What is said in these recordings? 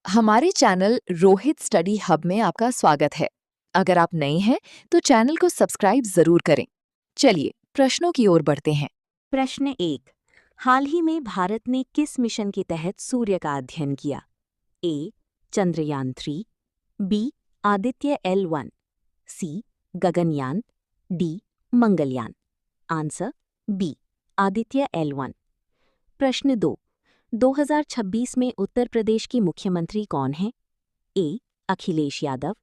हमारे channel Rohit study hub में आपका स्वागत है। अगर आप नए हैं तो चैनल को सब्सक्राइब जरूर करें। चलिए प्रश्नों की ओर बढ़ते हैं। प्रश्न 1। हाल ही में भारत ने किस मिशन के तहत सूर्य का अध्ययन किया? A. Chandrayaan 3, B. Aditya L1, C. Gaganyaan, D. Mangalyaan. Answer B. Aditya L1। प्रश्न 2। 2026 में उत्तर प्रदेश के मुख्यमंत्री कौन हैं? A. Akhilesh Yadav,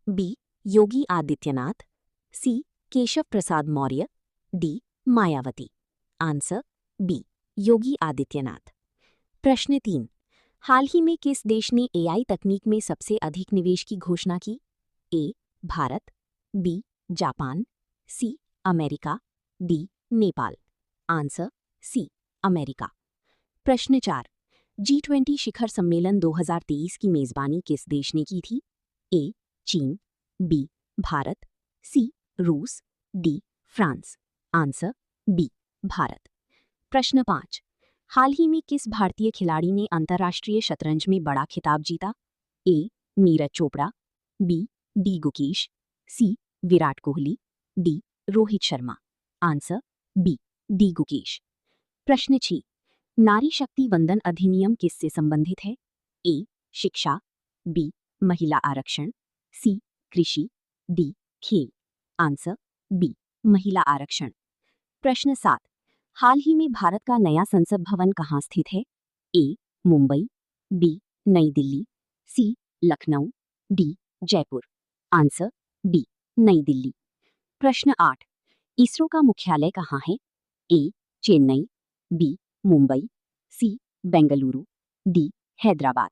B. Yogi Adityanath, C. Keshav Prasad Maurya, D. Mayawati. Answer B. Yogi Adityanath. प्रश्न 3। हाल ही में किस देश ने AI तकनीक में सबसे अधिक निवेश की घोषणा की? A. Bharat, B. Japan, C. America, D. Nepal. Answer C. America. प्रश्न 4। G20 शिखर सम्मेलन 2023 की मेजबानी किस देश ने की थी? ए. चीन, बी. भारत, सी. रूस, D. France. Answer B. Bharat. प्रश्न 5। हाल ही में किस भारतीय खिलाड़ी ने अंतर्राष्ट्रीय शतरंज में बड़ा खिताब जीता? A. Neeraj Chopra, B. D. Gukesh, C. Virat Kohli, D. Rohit Sharma. Answer B. D. Gukesh. प्रश्न 6। नारी शक्ति वंदन अधिनियम किससे संबंधित है? ए. शिक्षा, बी. महिला आरक्षण, सी. कृषि, डी. खेल। Answer B. महिला आरक्षण। प्रश्न 7। हाल ही में भारत का नया संसद भवन कहाँ स्थित है? A. Mumbai, B. New Delhi, C. Lucknow, D. Jaipur. Answer B. New Delhi. प्रश्न 8। इसरो का मुख्यालय कहाँ है? A. Chennai, B. Mumbai, C. Bengaluru, D. Hyderabad.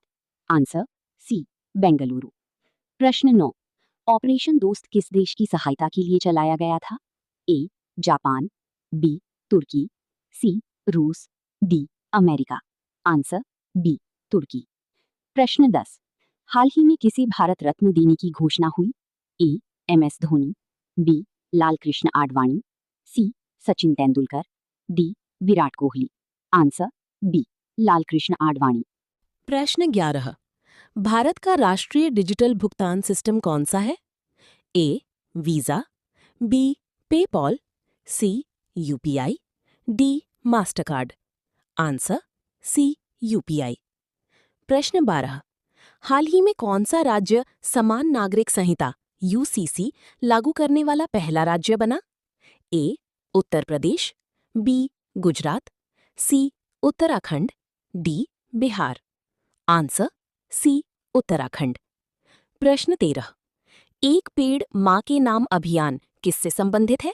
Answer C. Bengaluru. प्रश्न 9। ऑपरेशन दोस्त किस देश की सहायता के लिए चलाया गया था? ए. Japan, B. तुर्की, सी. रूस, डी. अमेरिका। Answer B. तुर्की। प्रश्न 10। हाल ही में किसे भारत रत्न देने की घोषणा हुई? A. MS Dhoni, B. Lal Krishna Advani, C. Sachin Tendulkar, D. Virat Kohli. Answer B. Lal Krishna Advani. प्रश्न 11। भारत का राष्ट्रीय डिजिटल भुगतान सिस्टम कौन सा है? A. Visa, B. PayPal, C. UPI, D. Mastercard. Answer C. UPI। प्रश्न 12। हाल ही में कौन सा राज्य समान नागरिक संहिता UCC लागू करने वाला पहला राज्य बना? A. Uttar Pradesh, B. Gujarat, C. Uttarakhand, D. Bihar. Answer C. Uttarakhand. प्रश्न 13। एक पेड़ मां के नाम अभियान किससे संबंधित है?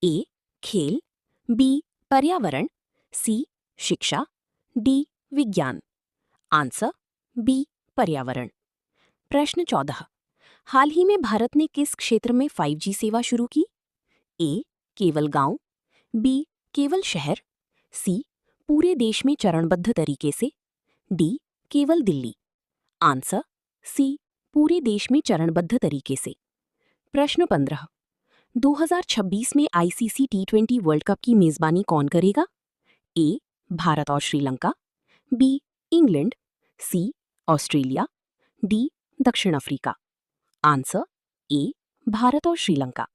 ए. खेल, बी. पर्यावरण, सी. शिक्षा, डी. विज्ञान। Answer B. पर्यावरण। प्रश्न 14। हाल ही में भारत ने किस क्षेत्र में 5G सेवा शुरू की? ए. केवल गांव, बी. केवल शहर, सी. पूरे देश में चरणबद्ध तरीके से, डी. केवल दिल्ली। Answer C. पूरे देश में चरणबद्ध तरीके से। प्रश्न 15। 2026 में ICC T20 वर्ल्ड कप की मेजबानी कौन करेगा? ए. भारत और Sri Lanka, B. England, C. Australia, D. दक्षिण अफ्रीका। Answer A. भारत और श्रीलंका।